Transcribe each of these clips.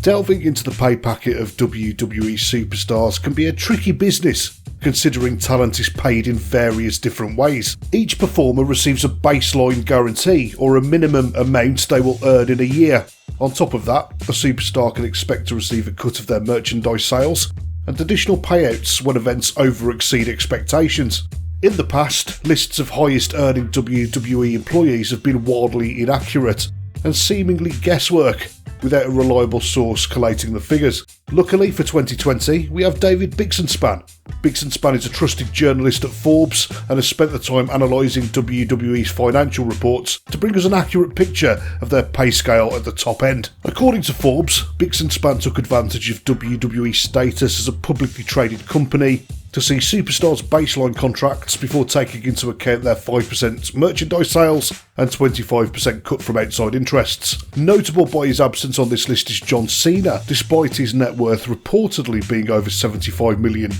Delving into the pay packet of WWE Superstars can be a tricky business, considering talent is paid in various different ways. Each performer receives a baseline guarantee or a minimum amount they will earn in a year. On top of that, a superstar can expect to receive a cut of their merchandise sales and additional payouts when events over-exceed expectations. In the past, lists of highest earning WWE employees have been wildly inaccurate and seemingly guesswork, without a reliable source collating the figures. Luckily for 2020, we have David Bixenspan. Bixenspan is a trusted journalist at Forbes and has spent the time analysing WWE's financial reports to bring us an accurate picture of their pay scale at the top end. According to Forbes, Bixenspan took advantage of WWE's status as a publicly traded company to see Superstars' baseline contracts before taking into account their 5% merchandise sales and 25% cut from outside interests. Notable by his absence on this list is John Cena. Despite his net worth reportedly being over $75 million,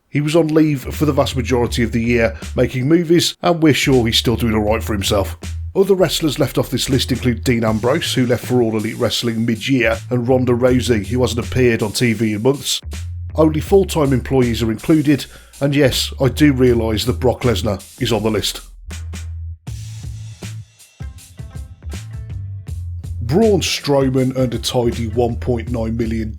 he was on leave for the vast majority of the year making movies, and we're sure he's still doing alright for himself. Other wrestlers left off this list include Dean Ambrose, who left for All Elite Wrestling mid-year, and Ronda Rousey, who hasn't appeared on TV in months. Only full-time employees are included, and yes, I do realise that Brock Lesnar is on the list. Braun Strowman earned a tidy $1.9 million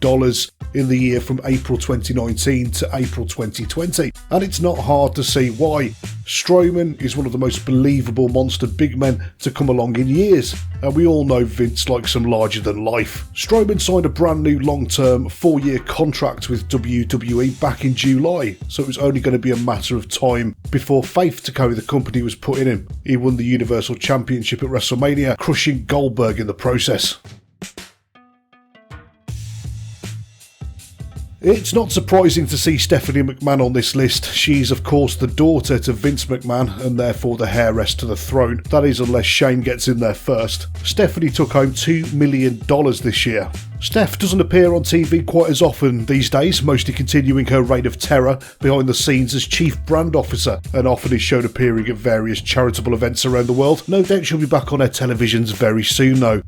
in the year from April 2019 to April 2020, and it's not hard to see why. Strowman is one of the most believable monster big men to come along in years, and we all know Vince likes some larger than life. Strowman signed a brand new long-term 4-year contract with WWE back in July, so it was only going to be a matter of time before faith to carry the company was put in him. He won the Universal Championship at WrestleMania, crushing Goldberg in the process. It's not surprising to see Stephanie McMahon on this list. She's of course the daughter to Vince McMahon and therefore the heiress to the throne. That is, unless Shane gets in there first. Stephanie took home $2 million this year. Steph doesn't appear on TV quite as often these days, mostly continuing her reign of terror behind the scenes as Chief Brand Officer, and often is shown appearing at various charitable events around the world. No doubt she'll be back on our televisions very soon though.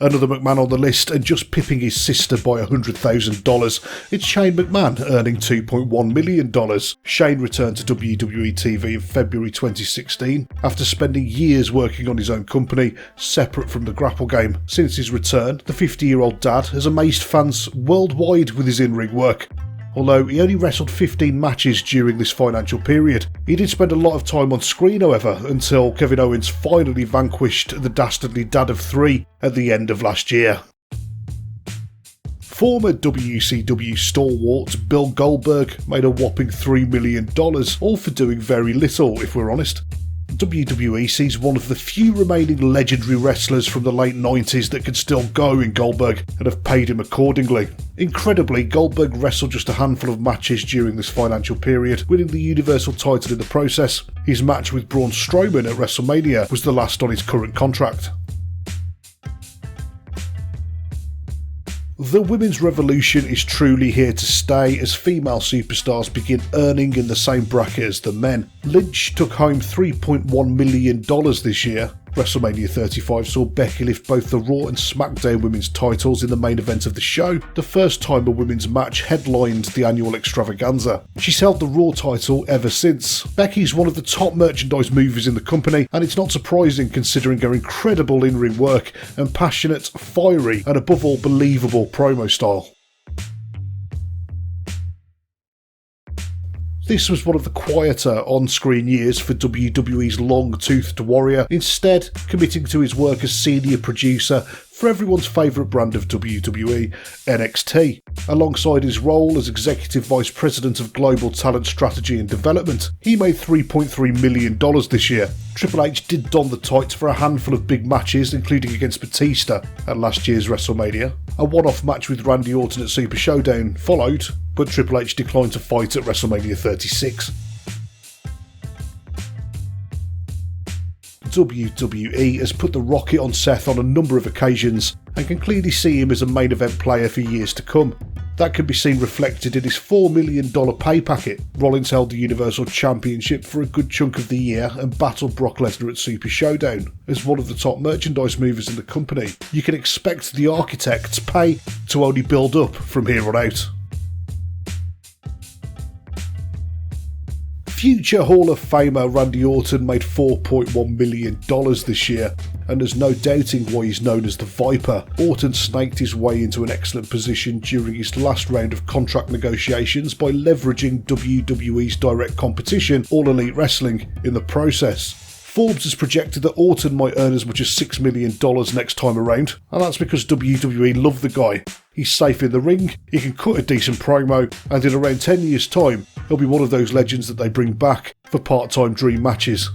Another McMahon on the list, and just pipping his sister by $100,000, it's Shane McMahon, earning $2.1 million. Shane returned to WWE TV in February 2016, after spending years working on his own company, separate from the Grapple game. Since his return, the 50-year-old dad has amazed fans worldwide with his in-ring work. Although he only wrestled 15 matches during this financial period. He did spend a lot of time on screen however, until Kevin Owens finally vanquished the dastardly dad of 3 at the end of last year. Former WCW stalwart Bill Goldberg made a whopping $3 million, all for doing very little if we're honest. WWE sees one of the few remaining legendary wrestlers from the late 90s that can still go in Goldberg, and have paid him accordingly. Incredibly, Goldberg wrestled just a handful of matches during this financial period, winning the Universal title in the process. His match with Braun Strowman at WrestleMania was the last on his current contract. The women's revolution is truly here to stay as female superstars begin earning in the same bracket as the men. Lynch took home $3.1 million this year. WrestleMania 35 saw Becky lift both the Raw and SmackDown women's titles in the main event of the show, the first time a women's match headlined the annual extravaganza. She's held the Raw title ever since. Becky's one of the top merchandise movers in the company, and it's not surprising considering her incredible in-ring work and passionate, fiery, and above all believable promo style. This was one of the quieter on-screen years for WWE's long-toothed warrior, instead committing to his work as senior producer for everyone's favourite brand of WWE, NXT. Alongside his role as Executive Vice President of Global Talent Strategy and Development, he made $3.3 million this year. Triple H did don the tights for a handful of big matches, including against Batista at last year's WrestleMania. A one-off match with Randy Orton at Super Showdown followed, but Triple H declined to fight at WrestleMania 36. WWE has put the rocket on Seth on a number of occasions and can clearly see him as a main event player for years to come. That can be seen reflected in his $4 million pay packet. Rollins held the Universal Championship for a good chunk of the year and battled Brock Lesnar at Super Showdown. As one of the top merchandise movers in the company, you can expect the architect's pay to only build up from here on out. Future Hall of Famer Randy Orton made $4.1 million this year, and there's no doubting why he's known as the Viper. Orton snaked his way into an excellent position during his last round of contract negotiations by leveraging WWE's direct competition, All Elite Wrestling, in the process. Forbes has projected that Orton might earn as much as $6 million next time around, and that's because WWE love the guy. He's safe in the ring, he can cut a decent promo, and in around 10 years' time, he'll be one of those legends that they bring back for part-time dream matches.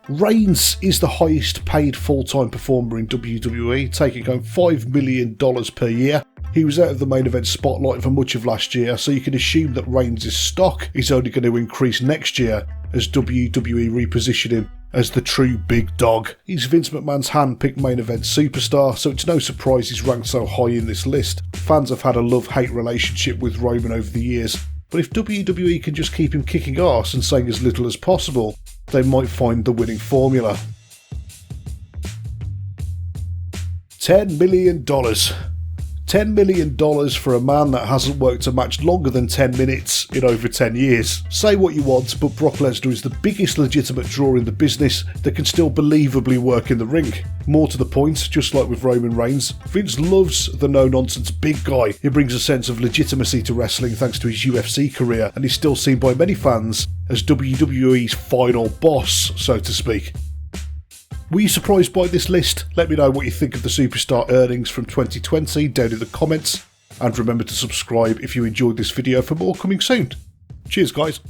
Reigns is the highest paid full-time performer in WWE, taking home $5 million per year. He was out of the main event spotlight for much of last year, so you can assume that Reigns' stock is only going to increase next year as WWE reposition him as the true big dog. He's Vince McMahon's hand-picked main event superstar, so it's no surprise he's ranked so high in this list. Fans have had a love-hate relationship with Roman over the years, but if WWE can just keep him kicking arse and saying as little as possible, they might find the winning formula. $10 million. $10 million for a man that hasn't worked a match longer than 10 minutes in over 10 years. Say what you want, but Brock Lesnar is the biggest legitimate draw in the business that can still believably work in the ring. More to the point, just like with Roman Reigns, Vince loves the no-nonsense big guy. He brings a sense of legitimacy to wrestling thanks to his UFC career, and he's still seen by many fans as WWE's final boss, so to speak. Were you surprised by this list? Let me know what you think of the superstar earnings from 2020 down in the comments, and remember to subscribe if you enjoyed this video for more coming soon. Cheers guys.